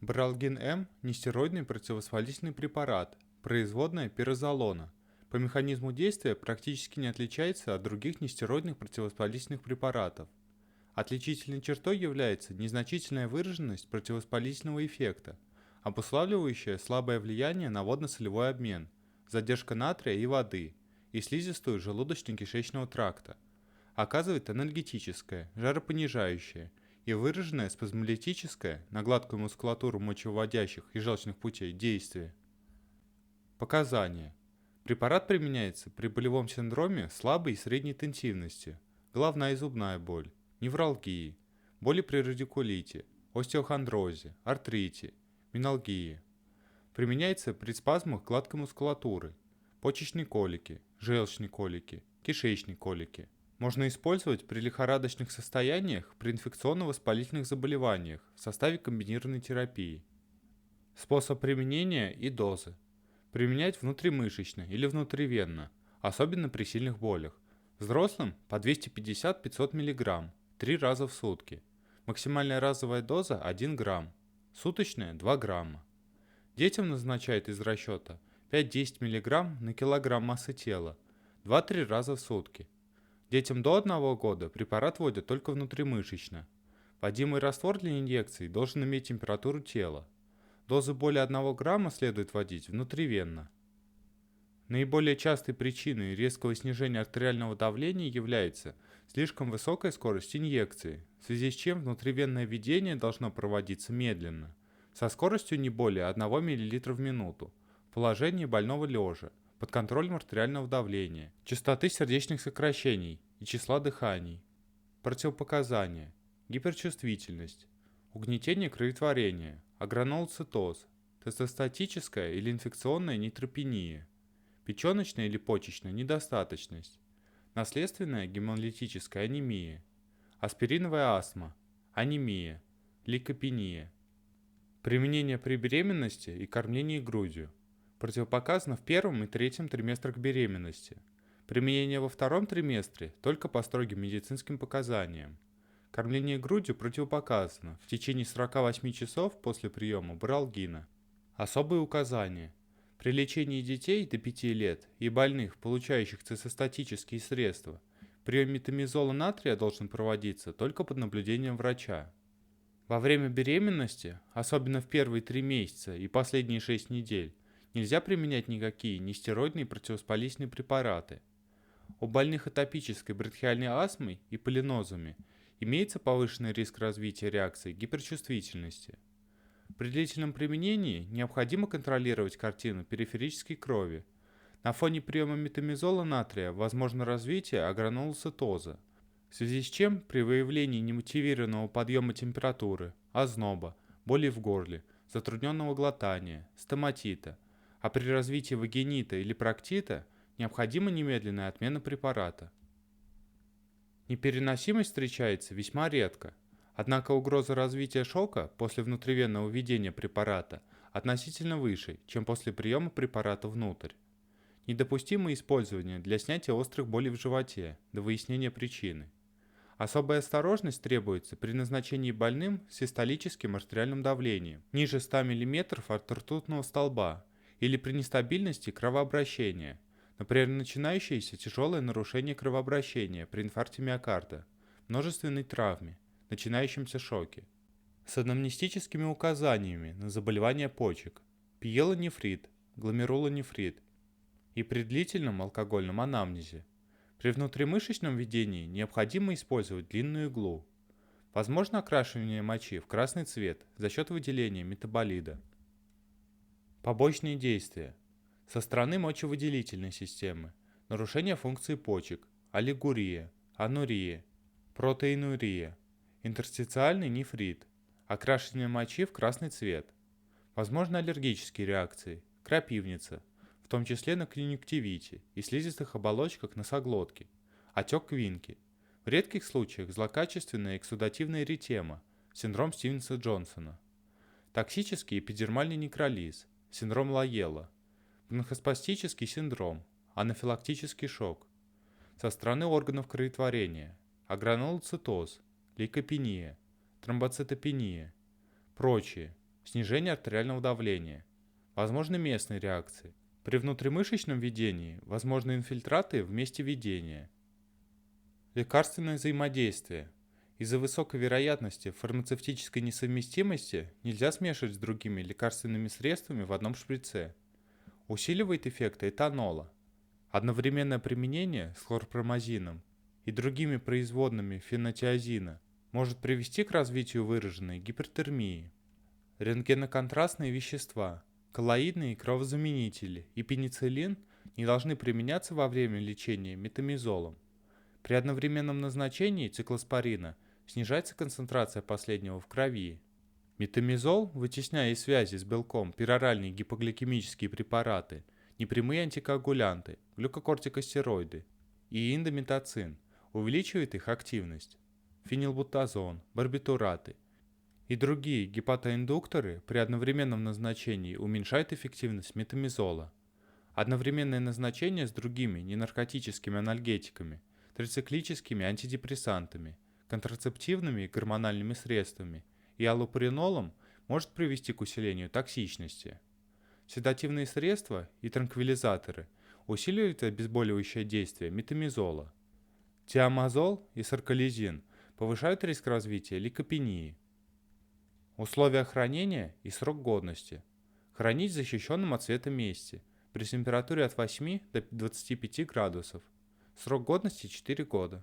Бралгин М– нестероидный противовоспалительный препарат, производная пирозолона. По механизму действия практически не отличается от других нестероидных противовоспалительных препаратов. Отличительной чертой является незначительная выраженность противовоспалительного эффекта, обуславливающая слабое влияние на водно-солевой обмен, задержка натрия и воды и слизистую желудочно-кишечного тракта. Оказывает анальгетическое, жаропонижающее и выраженное спазмолитическое на гладкую мускулатуру мочевыводящих и желчных путей действие. Показания. Препарат применяется при болевом синдроме слабой и средней интенсивности, головная и зубная боль, невралгии, боли при радикулите, остеохондрозе, артрите, меналгии. Применяется при спазмах гладкой мускулатуры, почечной колики, желчной колики, кишечной колики. Можно использовать при лихорадочных состояниях, при инфекционно-воспалительных заболеваниях в составе комбинированной терапии. Способ применения и дозы. Применять внутримышечно или внутривенно, особенно при сильных болях. Взрослым по 250-500 мг 3 раза в сутки. Максимальная разовая доза 1 грамм. Суточная 2 грамма. Детям назначают из расчета 5-10 мг на килограмм массы тела 2-3 раза в сутки. Детям до 1 года препарат вводят только внутримышечно. Вводимый раствор для инъекций должен иметь температуру тела. Дозы более 1 грамма следует вводить внутривенно. Наиболее частой причиной резкого снижения артериального давления является слишком высокая скорость инъекции, в связи с чем внутривенное введение должно проводиться медленно, со скоростью не более 1 мл в минуту, в положении больного лежа, под контролем артериального давления, частоты сердечных сокращений и числа дыханий. Противопоказания. Гиперчувствительность, угнетение кроветворения, агранулоцитоз, тестостатическая или инфекционная нейтропения, печеночная или почечная недостаточность, наследственная гемолитическая анемия, аспириновая астма, анемия, лейкопения. Применение при беременности и кормлении грудью. Противопоказано в первом и третьем триместрах беременности. Применение во втором триместре только по строгим медицинским показаниям. Кормление грудью противопоказано в течение 48 часов после приема бралгина. Особые указания. При лечении детей до 5 лет и больных, получающих цистостатические средства, прием метамизола натрия должен проводиться только под наблюдением врача. Во время беременности, особенно в первые 3 месяца и последние 6 недель, нельзя применять никакие нестероидные противовоспалительные препараты. У больных атопической бронхиальной астмой и полинозами имеется повышенный риск развития реакции гиперчувствительности. При длительном применении необходимо контролировать картину периферической крови. На фоне приема метамизола натрия возможно развитие агранулоцитоза, в связи с чем при выявлении немотивированного подъема температуры, озноба, боли в горле, затрудненного глотания, стоматита, а при развитии вагинита или проктита необходима немедленная отмена препарата. Непереносимость встречается весьма редко, однако угроза развития шока после внутривенного введения препарата относительно выше, чем после приема препарата внутрь. Недопустимо использование для снятия острых болей в животе до выяснения причины. Особая осторожность требуется при назначении больным с систолическим артериальным давлением ниже 100 мм от ртутного столба или при нестабильности кровообращения, например, начинающееся тяжелое нарушение кровообращения при инфаркте миокарда, множественной травме, начинающемся шоке, с анамнестическими указаниями на заболевания почек, пиелонефрит, гломерулонефрит и при длительном алкогольном анамнезе. При внутримышечном введении необходимо использовать длинную иглу. Возможно окрашивание мочи в красный цвет за счет выделения метаболита. Побочные действия. Со стороны мочевыделительной системы. Нарушение функции почек, олигурия, анурия, протеинурия, интерстициальный нефрит, окрашивание мочи в красный цвет. Возможно аллергические реакции, крапивница, в том числе на конъюнктивите и слизистых оболочках носоглотки, отек квинки. В редких случаях злокачественная эксудативная эритема, синдром Стивенса-Джонсона. Токсический эпидермальный некролиз, синдром Лайелла. Бронхоспастический синдром, анафилактический шок. Со стороны органов кроветворения, агранулоцитоз, лейкопения, тромбоцитопения. Прочие. снижение артериального давления. Возможны местные реакции. При внутримышечном введении возможны инфильтраты в месте введения. Лекарственное взаимодействие. Из-за высокой вероятности фармацевтической несовместимости нельзя смешивать с другими лекарственными средствами в одном шприце. Усиливает эффекты этанола. Одновременное применение с хлорпромазином и другими производными фенотиазина может привести к развитию выраженной гипертермии. Рентгеноконтрастные вещества, коллоидные кровозаменители и пенициллин не должны применяться во время лечения метамизолом. При одновременном назначении циклоспорина снижается концентрация последнего в крови. Метамизол, вытесняя из связи с белком пероральные гипогликемические препараты, непрямые антикоагулянты, глюкокортикостероиды и индометацин, увеличивает их активность. Фенилбутазон, барбитураты и другие гепатоиндукторы при одновременном назначении уменьшают эффективность метамизола. Одновременное назначение с другими ненаркотическими анальгетиками, трициклическими антидепрессантами, контрацептивными и гормональными средствами и аллопуринолом может привести к усилению токсичности. Седативные средства и транквилизаторы усиливают обезболивающее действие метамизола. Тиамазол и сарколизин повышают риск развития лейкопении. Условия хранения и срок годности. Хранить в защищенном от света месте при температуре от 8 до 25 градусов. Срок годности 4 года.